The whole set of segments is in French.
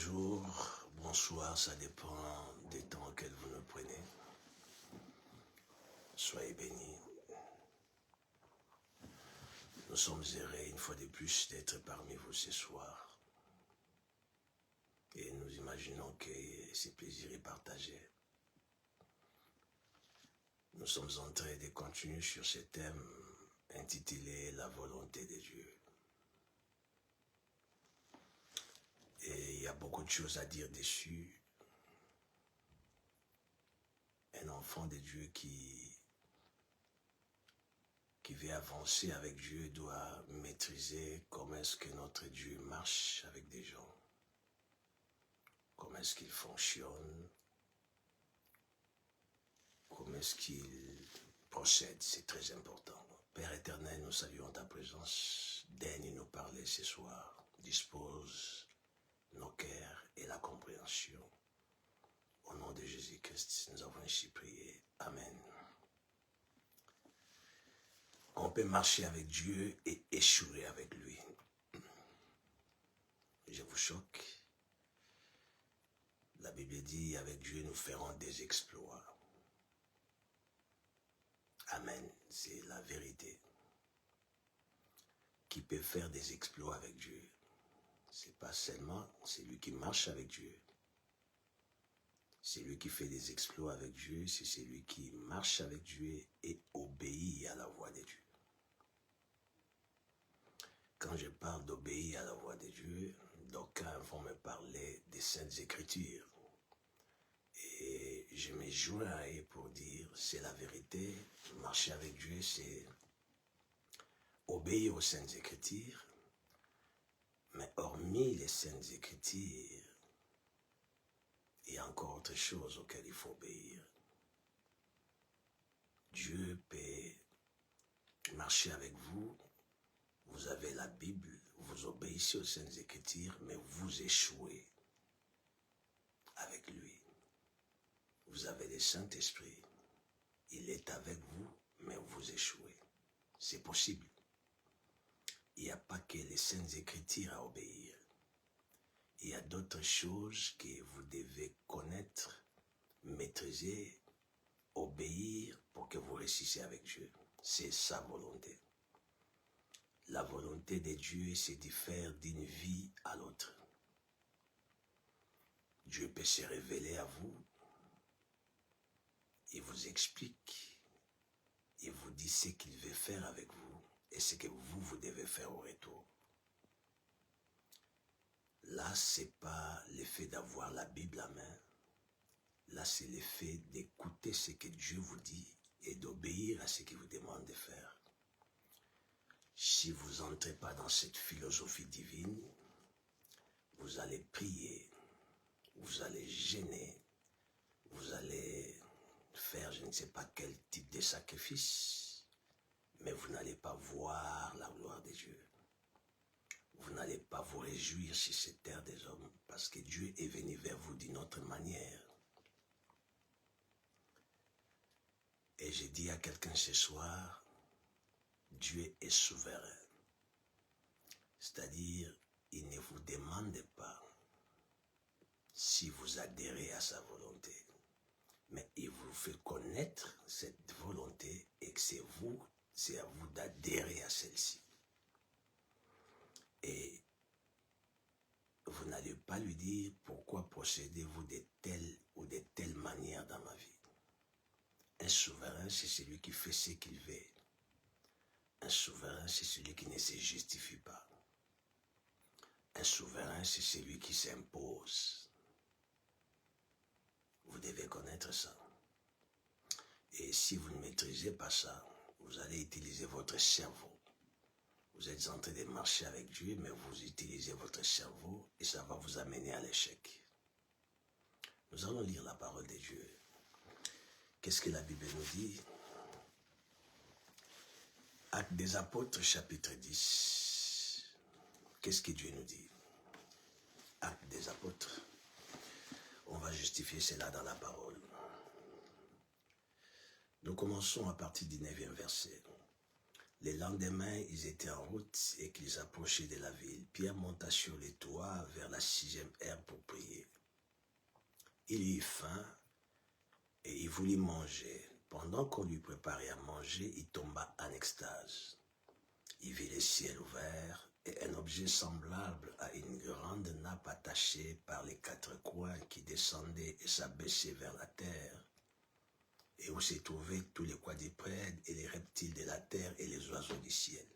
bonjour, bonsoir, ça dépend des temps auxquels vous nous prenez. Soyez bénis. Nous sommes heureux une fois de plus d'être parmi vous ce soir. Et nous imaginons que ce plaisir est partagé. Nous sommes en train de continuer sur ce thème intitulé « La volonté de Dieu ». Et il y a beaucoup de choses à dire dessus. Un enfant de Dieu qui veut avancer avec Dieu doit maîtriser comment est-ce que notre Dieu marche avec des gens. Comment est-ce qu'il fonctionne. Comment est-ce qu'il procède. C'est très important. Père éternel, nous saluons ta présence. Daigne nous parler ce soir. Dispose nos cœurs et la compréhension. Au nom de Jésus-Christ, nous avons ainsi prié. Amen. On peut marcher avec Dieu et échouer avec lui. Je vous choque. La Bible dit, avec Dieu, nous ferons des exploits. Amen, c'est la vérité. Qui peut faire des exploits avec Dieu? C'est pas seulement celui qui marche avec Dieu. Celui qui fait des exploits avec Dieu, c'est celui qui marche avec Dieu et obéit à la voix de Dieu. Quand je parle d'obéir à la voix de Dieu, d'aucuns vont me parler des Saintes Écritures. Et je me joindrai pour dire, c'est la vérité, marcher avec Dieu, c'est obéir aux Saintes Écritures. Mais hormis les Saintes Écritures, il y a encore autre chose auquel il faut obéir. Dieu peut marcher avec vous. Vous avez la Bible, vous obéissez aux Saintes Écritures, mais vous échouez avec lui. Vous avez le Saint-Esprit. Il est avec vous, mais vous échouez. C'est possible. Il n'y a pas que les Saintes Écritures à obéir. Il y a d'autres choses que vous devez connaître, maîtriser, obéir pour que vous réussissiez avec Dieu. C'est sa volonté. La volonté de Dieu, c'est de faire d'une vie à l'autre. Dieu peut se révéler à vous. Il vous explique. Il vous dit ce qu'il veut faire avec vous et ce que vous devez faire au retour. Là, ce n'est pas l'effet d'avoir la Bible à main. Là, c'est l'effet d'écouter ce que Dieu vous dit et d'obéir à ce qu'il vous demande de faire. Si vous n'entrez pas dans cette philosophie divine, vous allez prier, vous allez gêner, vous allez faire je ne sais pas quel type de sacrifice, mais vous n'allez pas voir la gloire de Dieu. Vous n'allez pas vous réjouir sur cette terre des hommes, parce que Dieu est venu vers vous d'une autre manière. Et j'ai dit à quelqu'un ce soir, Dieu est souverain. C'est-à-dire, il ne vous demande pas si vous adhérez à sa volonté. Mais il vous fait connaître cette volonté et que c'est à vous d'adhérer à celle-ci. Et vous n'allez pas lui dire pourquoi procédez-vous de telle ou de telle manière dans ma vie. Un souverain, c'est celui qui fait ce qu'il veut. Un souverain, c'est celui qui ne se justifie pas. Un souverain, c'est celui qui s'impose. Vous devez connaître ça. Et si vous ne maîtrisez pas ça, vous allez utiliser votre cerveau. Vous êtes en train de marcher avec Dieu, mais vous utilisez votre cerveau et ça va vous amener à l'échec. Nous allons lire la parole de Dieu. Qu'est-ce que la Bible nous dit? Actes des Apôtres, chapitre 10. Qu'est-ce que Dieu nous dit? Actes des Apôtres. On va justifier cela dans la parole. Nous commençons à partir du 9e verset. Le lendemain, ils étaient en route et qu'ils approchaient de la ville. Pierre monta sur les toits vers la 6e heure pour prier. Il eut faim et il voulut manger. Pendant qu'on lui préparait à manger, il tomba en extase. Il vit le ciel ouvert et un objet semblable à une grande nappe attachée par les 4 coins qui descendait et s'abaissait vers la terre, et où se trouvaient tous les quadrupèdes et les reptiles de la terre et les oiseaux du ciel.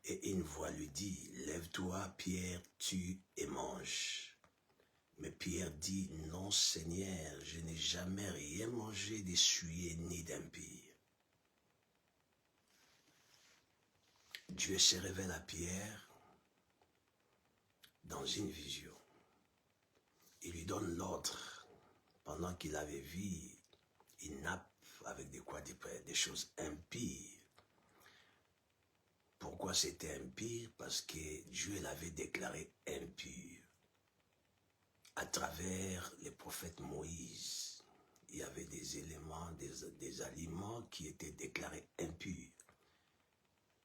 Et une voix lui dit, « Lève-toi, Pierre, tue et mange. » Mais Pierre dit, « Non, Seigneur, je n'ai jamais rien mangé d'essuyé ni d'impie. » Dieu se révèle à Pierre dans une vision. Il lui donne l'ordre, pendant qu'il avait vu une nappe avec des quadrupèdes, des choses impies. Pourquoi c'était impur? Parce que Dieu l'avait déclaré impur. À travers les prophètes Moïse, il y avait des éléments, des aliments qui étaient déclarés impurs.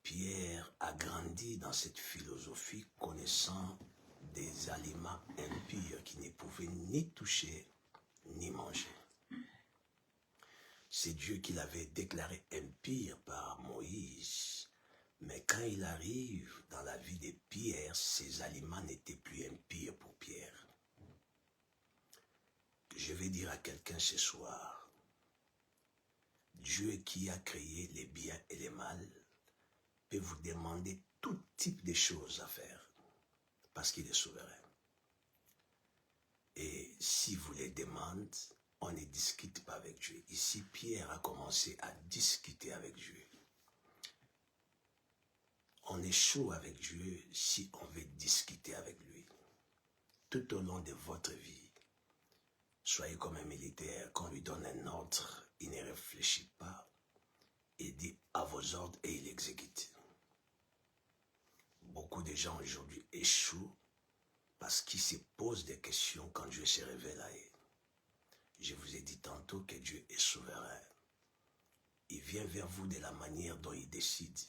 Pierre a grandi dans cette philosophie, connaissant des aliments impurs qui ne pouvaient ni toucher ni manger. C'est Dieu qui l'avait déclaré impur par Moïse. Mais quand il arrive dans la vie de Pierre, ces aliments n'étaient plus impurs pour Pierre. Je vais dire à quelqu'un ce soir, Dieu qui a créé les biens et les mal peut vous demander tout type de choses à faire, parce qu'il est souverain. Et si vous les demandez, on ne discute pas avec Dieu. Ici, Pierre a commencé à discuter avec Dieu. On échoue avec Dieu si on veut discuter avec lui. Tout au long de votre vie, soyez comme un militaire, qu'on lui donne un ordre, il ne réfléchit pas, il dit à vos ordres et il exécute. Beaucoup de gens aujourd'hui échouent parce qu'ils se posent des questions quand Dieu se révèle à eux. Je vous ai dit tantôt que Dieu est souverain. Il vient vers vous de la manière dont il décide.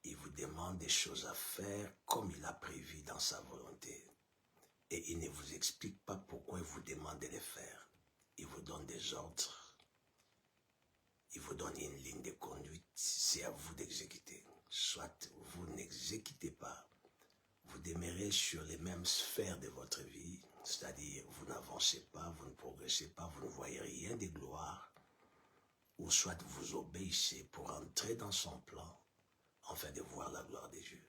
Il vous demande des choses à faire comme il a prévu dans sa volonté. Et il ne vous explique pas pourquoi il vous demande de les faire. Il vous donne des ordres. Il vous donne une ligne de conduite. C'est à vous d'exécuter. Soit vous n'exécutez pas. Vous demeurez sur les mêmes sphères de votre vie. C'est-à-dire, vous n'avancez pas, vous ne progressez pas, vous ne voyez rien de gloire. Ou soit vous obéissez pour entrer dans son plan, afin de voir la gloire de Dieu.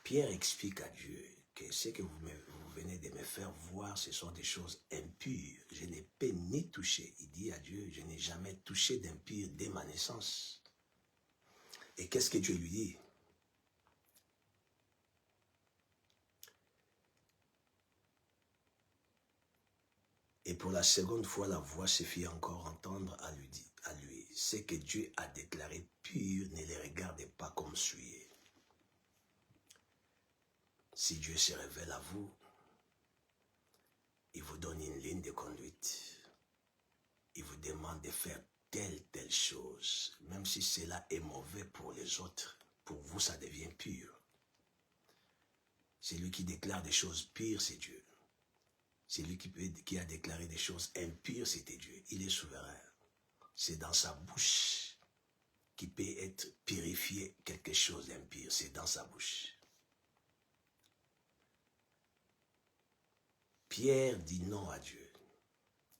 Pierre explique à Dieu que ce que vous venez de me faire voir, ce sont des choses impures. Je n'ai pas ni touché. Il dit à Dieu, je n'ai jamais touché d'impur dès ma naissance. Et qu'est-ce que Dieu lui dit? Et pour la seconde fois, la voix se fit encore entendre à lui. Ce que Dieu a déclaré pur, ne les regardez pas comme souillé. Si Dieu se révèle à vous, il vous donne une ligne de conduite. Il vous demande de faire telle chose. Même si cela est mauvais pour les autres, pour vous, ça devient pur. C'est lui qui déclare des choses pures, c'est Dieu. C'est lui qui a déclaré des choses impures, c'était Dieu. Il est souverain. C'est dans sa bouche qui peut être purifié quelque chose d'impur. C'est dans sa bouche. Pierre dit non à Dieu.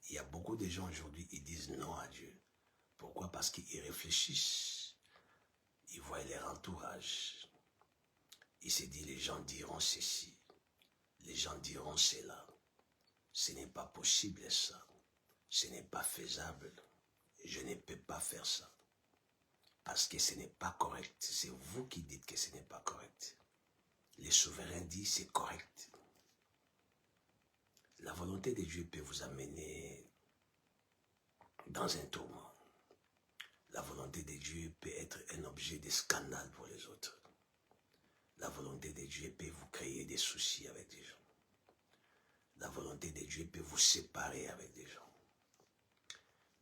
Il y a beaucoup de gens aujourd'hui, ils disent non à Dieu. Pourquoi? Parce qu'ils réfléchissent. Ils voient leur entourage. Ils se disent, les gens diront ceci. Les gens diront cela. Ce n'est pas possible ça. Ce n'est pas faisable. Je ne peux pas faire ça. Parce que ce n'est pas correct. C'est vous qui dites que ce n'est pas correct. Le souverain dit c'est correct. La volonté de Dieu peut vous amener dans un tourment. La volonté de Dieu peut être un objet de scandale pour les autres. La volonté de Dieu peut vous créer des soucis avec des gens. La volonté de Dieu peut vous séparer avec des gens.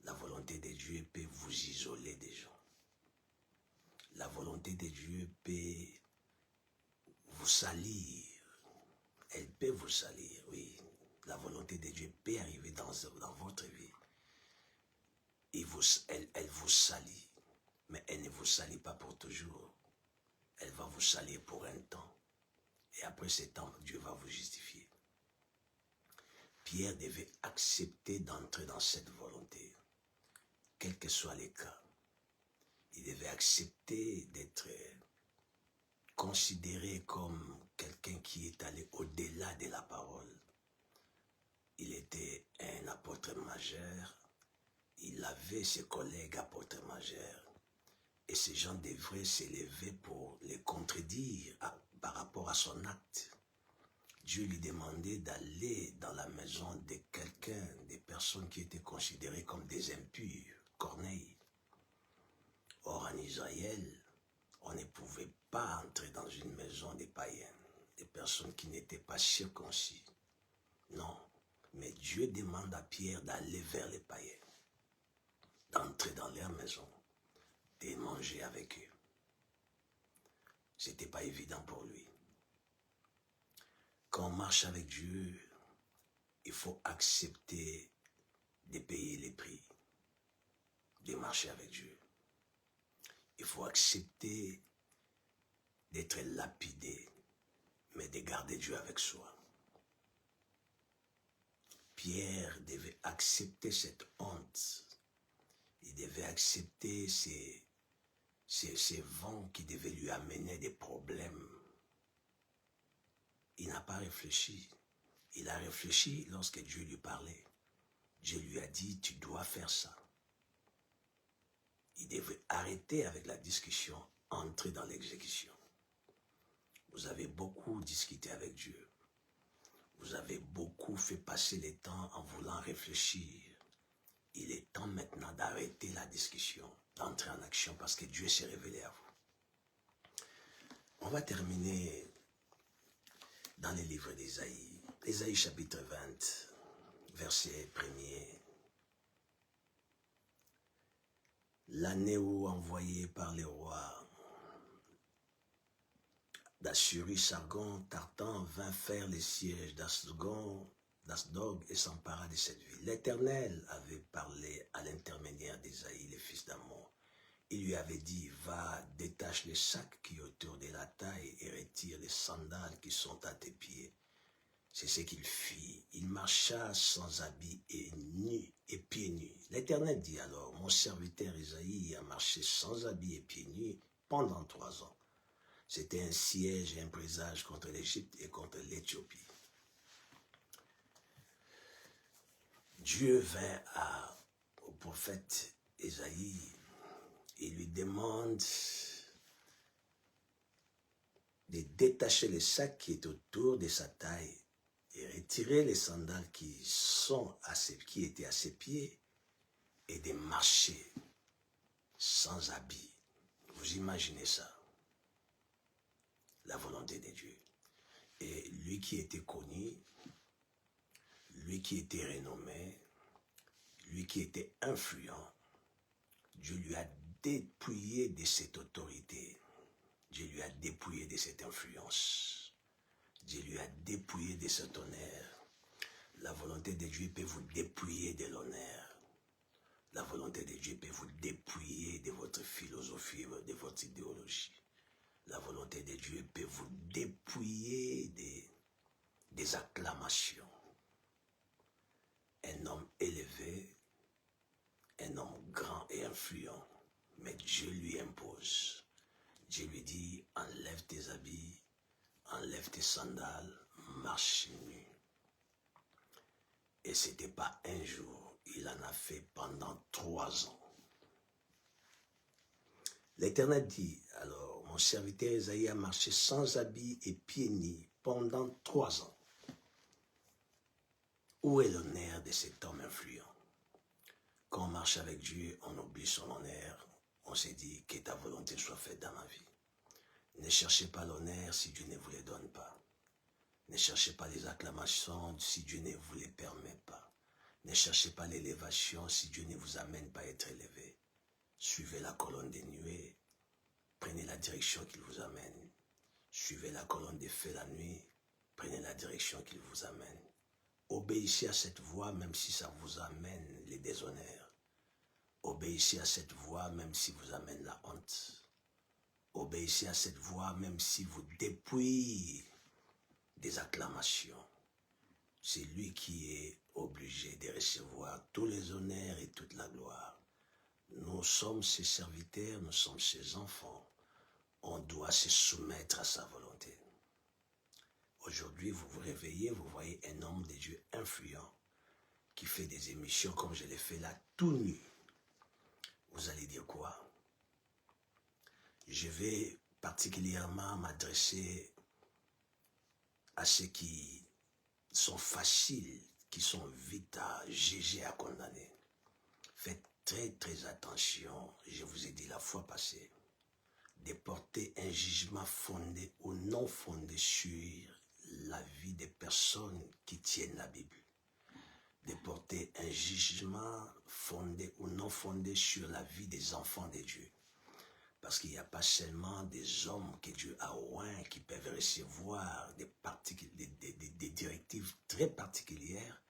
La volonté de Dieu peut vous isoler des gens. La volonté de Dieu peut vous salir. Elle peut vous salir, oui. La volonté de Dieu peut arriver dans votre vie. Elle vous salit. Mais elle ne vous salit pas pour toujours. Elle va vous salir pour un temps. Et après ce temps, Dieu va vous justifier. Pierre devait accepter d'entrer dans cette volonté, quels que soient les cas. Il devait accepter d'être considéré comme quelqu'un qui est allé au-delà de la parole. Il était un apôtre majeur. Il avait ses collègues apôtres majeurs. Et ces gens devraient s'élever pour les contredire par rapport à son acte. Dieu lui demandait d'aller dans la maison de quelqu'un, des personnes qui étaient considérées comme des impurs, Corneille. Or, en Israël, on ne pouvait pas entrer dans une maison des païens, des personnes qui n'étaient pas circoncis. Non, mais Dieu demande à Pierre d'aller vers les païens, d'entrer dans leur maison, de manger avec eux. Ce n'était pas évident pour lui. Quand on marche avec Dieu, il faut accepter de payer les prix, de marcher avec Dieu. Il faut accepter d'être lapidé, mais de garder Dieu avec soi. Pierre devait accepter cette honte. Il devait accepter ces vents qui devaient lui amener des problèmes. Il n'a pas réfléchi. Il a réfléchi lorsque Dieu lui parlait. Dieu lui a dit, tu dois faire ça. Il devait arrêter avec la discussion, entrer dans l'exécution. Vous avez beaucoup discuté avec Dieu. Vous avez beaucoup fait passer le temps en voulant réfléchir. Il est temps maintenant d'arrêter la discussion, d'entrer en action parce que Dieu s'est révélé à vous. On va terminer dans les livres d'Ésaïe. Ésaïe chapitre 20, verset 1er. L'année où envoyé par les rois d'Assyrie, Sargon, Tartan vint faire les sièges d'Asdod et s'empara de cette ville. L'Éternel avait parlé à l'intermédiaire d'Ésaïe, le fils d'Amon. Il lui avait dit, va, détache les sacs qui autour de la taille et retire les sandales qui sont à tes pieds. C'est ce qu'il fit. Il marcha sans habit et nu et pieds nus. L'Éternel dit alors, mon serviteur Ésaïe a marché sans habit et pieds nus pendant 3 ans. C'était un siège et un présage contre l'Égypte et contre l'Éthiopie. Dieu vint au prophète Ésaïe et lui demande de détacher les sacs qui étaient autour de sa taille et retirer les sandales qui étaient à ses pieds et de marcher sans habit. Vous imaginez ça? La volonté de Dieu. Et lui qui était connu, lui qui était renommé, lui qui était influent, Dieu lui a dépouillé de cette autorité. Dieu lui a dépouillé de cette influence. Dieu lui a dépouillé de cet honneur. La volonté de Dieu peut vous dépouiller de l'honneur. La volonté de Dieu peut vous dépouiller de votre philosophie, de votre idéologie. La volonté de Dieu peut vous dépouiller des acclamations. Un homme élevé, un homme grand et influent, mais Dieu lui impose. Dieu lui dit, enlève tes habits, enlève tes sandales, marche nu. Et ce n'était pas un jour, il en a fait pendant 3 ans. L'Éternel dit, alors, mon serviteur Ésaïe a marché sans habit et pieds nus pendant 3 ans. Où est l'honneur de cet homme influent? Quand on marche avec Dieu, on oublie son honneur. On se dit que ta volonté soit faite dans ma vie. Ne cherchez pas l'honneur si Dieu ne vous les donne pas. Ne cherchez pas les acclamations si Dieu ne vous les permet pas. Ne cherchez pas l'élévation si Dieu ne vous amène pas à être élevé. Suivez la colonne des nuées. prenez la direction qu'il vous amène. Suivez la colonne de feu la nuit, prenez la direction qu'il vous amène. Obéissez à cette voie même si ça vous amène les déshonneurs. Obéissez à cette voie même si vous amène la honte. Obéissez à cette voie même si vous dépouillez des acclamations. C'est lui qui est obligé de recevoir tous les honneurs et toute la gloire. Nous sommes ses serviteurs, nous sommes ses enfants. On doit se soumettre à sa volonté. Aujourd'hui, vous vous réveillez, vous voyez un homme de Dieu influent qui fait des émissions comme je l'ai fait là, tout nu. Vous allez dire quoi? Je vais particulièrement m'adresser à ceux qui sont faciles, qui sont vite à juger, à condamner. Faites très attention, je vous ai dit la fois passée, de porter un jugement fondé ou non fondé sur la vie des personnes qui tiennent la Bible. De porter un jugement fondé ou non fondé sur la vie des enfants de Dieu. Parce qu'il n'y a pas seulement des hommes que Dieu a oints qui peuvent recevoir des directives très particulières,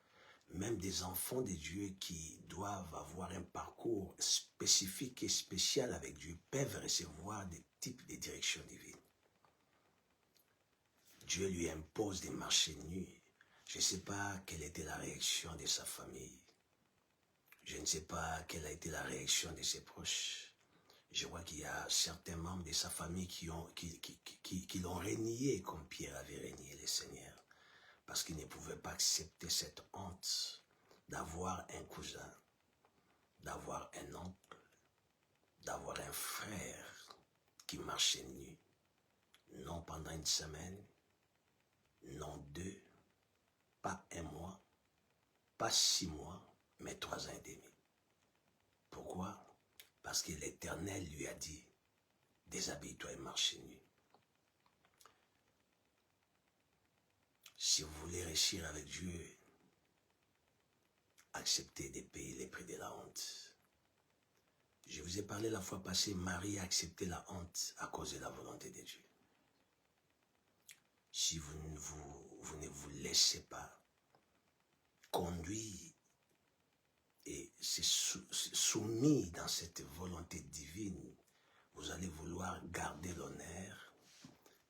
même des enfants de Dieu qui doivent avoir un parcours spécifique et spécial avec Dieu peuvent recevoir des types de directions divines. Dieu lui impose de marcher nu. Je ne sais pas quelle était la réaction de sa famille. Je ne sais pas quelle a été la réaction de ses proches. Je vois qu'il y a certains membres de sa famille qui l'ont renié comme Pierre avait renié le Seigneur. Parce qu'il ne pouvait pas accepter cette honte d'avoir un cousin, d'avoir un oncle, d'avoir un frère qui marchait nu. Non pendant une semaine, non 2, pas 1 mois, pas 6 mois, mais 3 ans et demi. Pourquoi? Parce que l'Éternel lui a dit, déshabille-toi et marche nu. Si vous voulez réussir avec Dieu, acceptez de payer les prix de la honte. Je vous ai parlé la fois passée, Marie a accepté la honte à cause de la volonté de Dieu. Si vous ne vous laissez pas conduire et soumis dans cette volonté divine, vous allez vouloir garder l'honneur,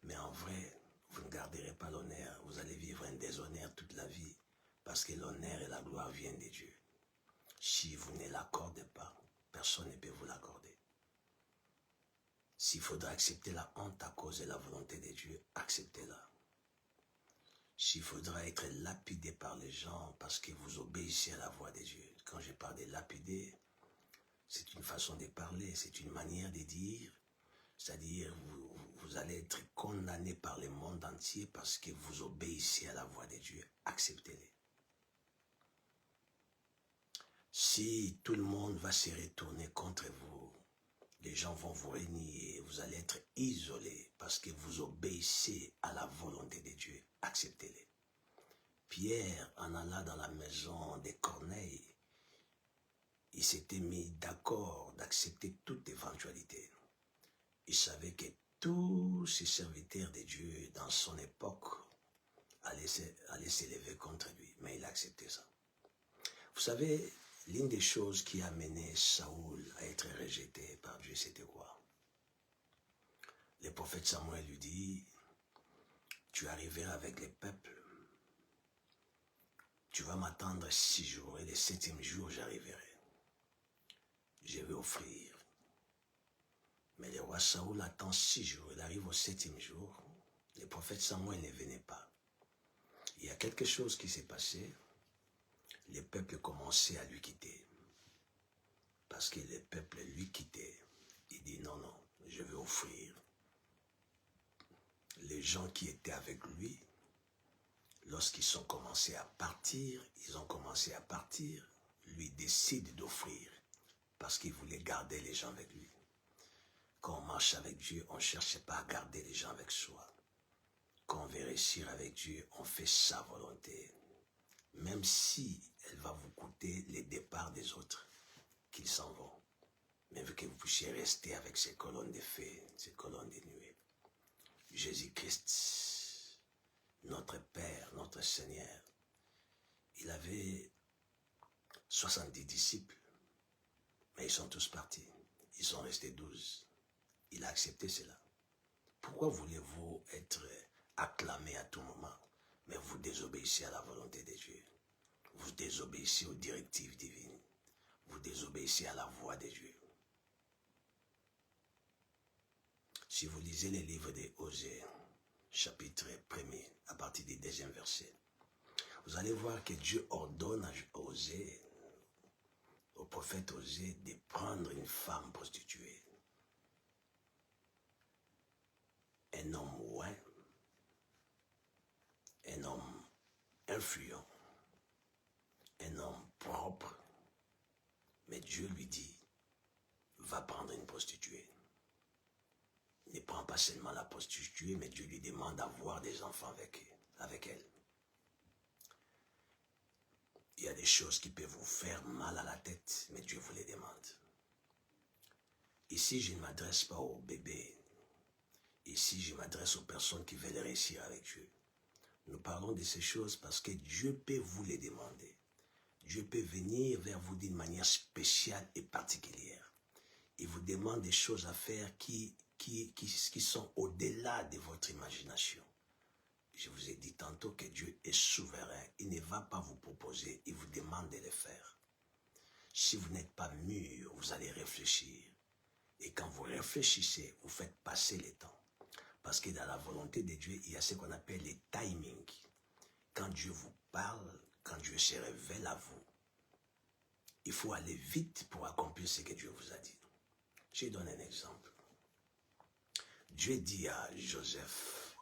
mais en vrai, vous ne garderez pas l'honneur. Vous allez vivre un déshonneur toute la vie, parce que l'honneur et la gloire viennent de Dieu. Si vous ne l'accordez pas, personne ne peut vous l'accorder. S'il faudra accepter la honte à cause de la volonté de Dieu, acceptez-la. S'il faudra être lapidé par les gens parce que vous obéissez à la voix de Dieu. Quand je parle de lapider, c'est une façon de parler, c'est une manière de dire, c'est-à-dire vous allez être condamné par le monde entier parce que vous obéissez à la voix de Dieu. Acceptez-les. Si tout le monde va se retourner contre vous, les gens vont vous renier, vous allez être isolés parce que vous obéissez à la volonté de Dieu. Acceptez-les. Pierre en alla dans la maison de Corneille. Il s'était mis d'accord d'accepter toute éventualité. Il savait que tous ces serviteurs de Dieu dans son époque allaient s'élever contre lui, mais il a accepté ça. Vous savez, l'une des choses qui a mené Saoul à être rejeté par Dieu, c'était quoi? Le prophète Samuel lui dit, tu arriveras avec les peuples, tu vas m'attendre 6 jours et le 7e jour j'arriverai. Je vais offrir. Mais le roi Saoul attend 6 jours, il arrive au 7e jour, le prophète Samuel ne venait pas. Il y a quelque chose qui s'est passé, les peuples commençaient à lui quitter. Parce que les peuples lui quittaient. Il dit non, je vais offrir. Les gens qui étaient avec lui, lorsqu'ils ont commencé à partir, lui décide d'offrir. Parce qu'il voulait garder les gens avec lui. Quand on marche avec Dieu, on ne cherche pas à garder les gens avec soi. Quand on veut réussir avec Dieu, on fait sa volonté. Même si elle va vous coûter les départs des autres, qu'ils s'en vont. mais que vous puissiez rester avec ces colonnes de feu, ces colonnes de nuée. Jésus-Christ, notre Père, notre Seigneur, il avait 70 disciples, mais ils sont tous partis. Ils sont restés 12. Il a accepté cela. Pourquoi voulez-vous être acclamé à tout moment, mais vous désobéissez à la volonté de Dieu? Vous désobéissez aux directives divines. Vous désobéissez à la voix de Dieu. Si vous lisez les livres de Osée, chapitre 1er, à partir du 2e verset, vous allez voir que Dieu ordonne à Osée, au prophète Osée, de prendre une femme prostituée. Un homme ouin, un homme influent, un homme propre, mais Dieu lui dit, va prendre une prostituée. Ne prend pas seulement la prostituée, mais Dieu lui demande d'avoir des enfants avec elle. Il y a des choses qui peuvent vous faire mal à la tête, mais Dieu vous les demande. Ici, je ne m'adresse pas aux bébés. Ici, je m'adresse aux personnes qui veulent réussir avec Dieu. Nous parlons de ces choses parce que Dieu peut vous les demander. Dieu peut venir vers vous d'une manière spéciale et particulière. Il vous demande des choses à faire qui sont au-delà de votre imagination. Je vous ai dit tantôt que Dieu est souverain. Il ne va pas vous proposer, il vous demande de le faire. Si vous n'êtes pas mûr, vous allez réfléchir. Et quand vous réfléchissez, vous faites passer le temps. Parce que dans la volonté de Dieu, il y a ce qu'on appelle les timings. Quand Dieu vous parle, quand Dieu se révèle à vous, il faut aller vite pour accomplir ce que Dieu vous a dit. Je donne un exemple. Dieu dit à Joseph,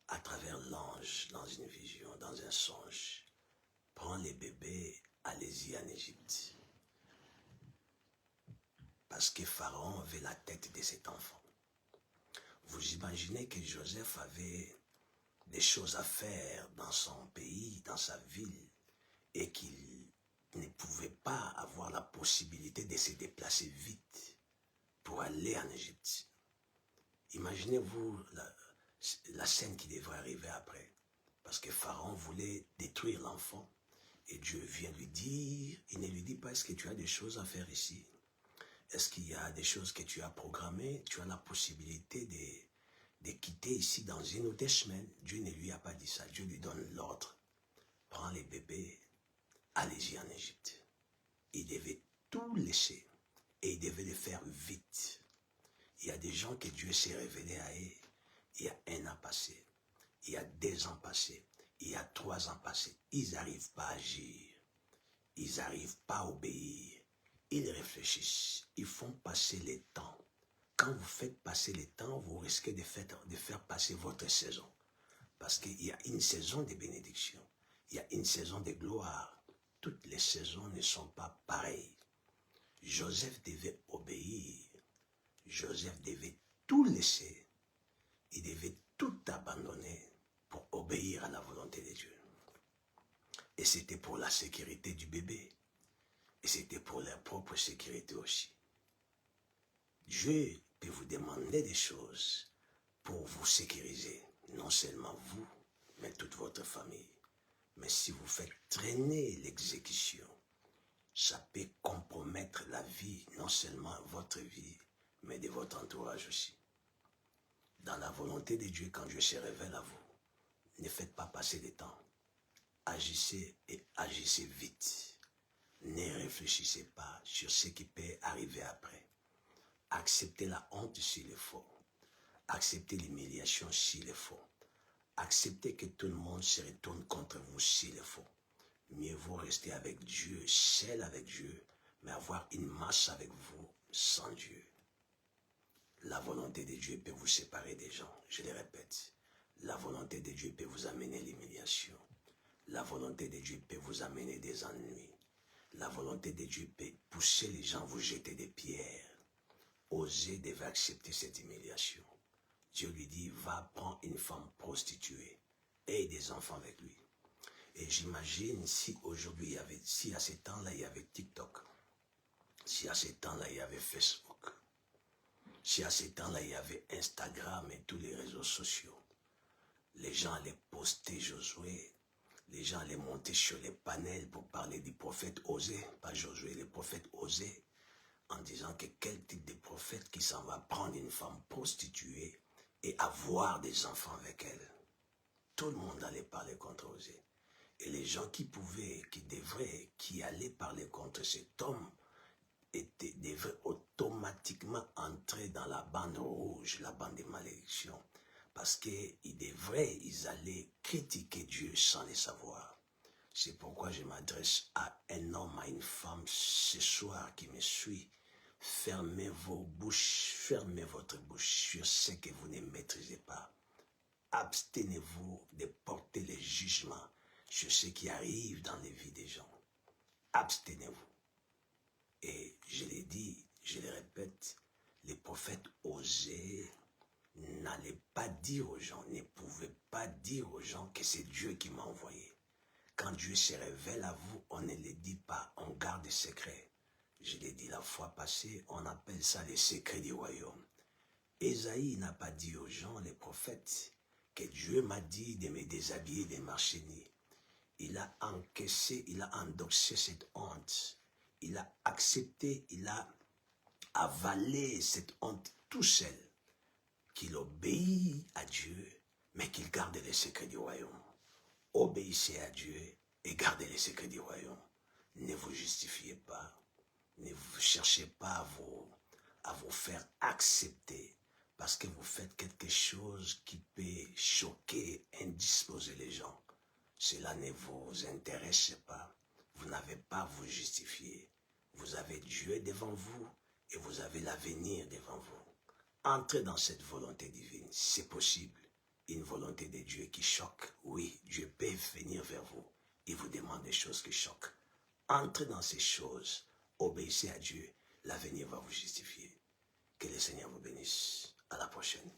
à travers l'ange, dans une vision, dans un songe, prends les bébés, allez-y en Égypte. Parce que Pharaon veut la tête de cet enfant. Vous imaginez que Joseph avait des choses à faire dans son pays, dans sa ville, et qu'il ne pouvait pas avoir la possibilité de se déplacer vite pour aller en Égypte. Imaginez-vous la scène qui devrait arriver après. Parce que Pharaon voulait détruire l'enfant. Et Dieu vient lui dire, il ne lui dit pas, est-ce que tu as des choses à faire ici? Est-ce qu'il y a des choses que tu as programmées? Tu as la possibilité de quitter ici dans 1 ou 2 semaines. Dieu ne lui a pas dit ça. Dieu lui donne l'ordre. Prends les bébés, allez-y en Égypte. Il devait tout laisser. Et il devait le faire vite. Il y a des gens que Dieu s'est révélé à eux. Il y a 1 an passé. Il y a 2 ans passés. Il y a 3 ans passés. Ils n'arrivent pas à agir. Ils n'arrivent pas à obéir. Ils réfléchissent. Ils font passer le temps. Quand vous faites passer le temps, vous risquez de faire passer votre saison. Parce qu'il y a une saison de bénédiction. Il y a une saison de gloire. Toutes les saisons ne sont pas pareilles. Joseph devait obéir. Joseph devait tout laisser. Il devait tout abandonner pour obéir à la volonté de Dieu. Et c'était pour la sécurité du bébé. Et c'était pour leur propre sécurité aussi. Dieu peut vous demander des choses pour vous sécuriser. Non seulement vous, mais toute votre famille. Mais si vous faites traîner l'exécution, ça peut compromettre la vie, non seulement votre vie, mais de votre entourage aussi. Dans la volonté de Dieu, quand Dieu se révèle à vous, ne faites pas passer le temps. Agissez et agissez vite. Ne réfléchissez pas sur ce qui peut arriver après. Acceptez la honte s'il le faut. Acceptez l'humiliation s'il le faut. Acceptez que tout le monde se retourne contre vous s'il le faut. Mieux vaut rester avec Dieu, seul avec Dieu, mais avoir une masse avec vous sans Dieu. La volonté de Dieu peut vous séparer des gens, je le répète. La volonté de Dieu peut vous amener l'humiliation. La volonté de Dieu peut vous amener des ennuis. La volonté de Dieu peut pousser les gens à vous jeter des pierres. Osée devait accepter cette humiliation. Dieu lui dit, va prendre une femme prostituée et des enfants avec lui. Et j'imagine si aujourd'hui, si à ce temps-là, il y avait TikTok, Si à ces temps-là, il y avait Facebook, si à ces temps-là, il y avait Instagram et tous les réseaux sociaux, les gens allaient poster Josué, les gens allaient monter sur les panels pour parler du prophète Osée, pas Josué, le prophète Osée, en disant que quel type de prophète qui s'en va prendre une femme prostituée et avoir des enfants avec elle. Tout le monde allait parler contre Osée. Et les gens qui pouvaient, qui devraient, qui allaient parler contre cet homme, devraient automatiquement entrer dans la bande rouge, la bande des malédictions. Parce ils allaient critiquer Dieu sans le savoir. C'est pourquoi je m'adresse à un homme, à une femme ce soir qui me suit. Fermez vos bouches, fermez votre bouche sur ce que vous ne maîtrisez pas. Abstenez-vous de porter les jugements sur ce qui arrive dans les vies des gens. Abstenez-vous. Et je l'ai dit, je le répète, les prophètes Osée n'allaient pas dire aux gens, ne pouvaient pas dire aux gens que c'est Dieu qui m'a envoyé. Quand Dieu se révèle à vous, on ne le dit pas, on garde le secret. Je l'ai dit la fois passée, on appelle ça les secrets du royaume. Ésaïe n'a pas dit aux gens, les prophètes, que Dieu m'a dit de me déshabiller, de marcher nu. Il a encaissé, il a endossé cette honte. Il a accepté, il a avalé cette honte tout seul. Qu'il obéit à Dieu, mais qu'il garde les secrets du royaume. Obéissez à Dieu et gardez les secrets du royaume. Ne vous justifiez pas. Ne vous cherchez pas à vous faire accepter parce que vous faites quelque chose qui peut choquer, indisposer les gens. Cela ne vous intéresse pas. Vous n'avez pas à vous justifier. Vous avez Dieu devant vous et vous avez l'avenir devant vous. Entrez dans cette volonté divine, c'est possible. Une volonté de Dieu qui choque. Oui, Dieu peut venir vers vous et vous demande des choses qui choquent. Entrez dans ces choses, obéissez à Dieu, l'avenir va vous justifier. Que le Seigneur vous bénisse. À la prochaine.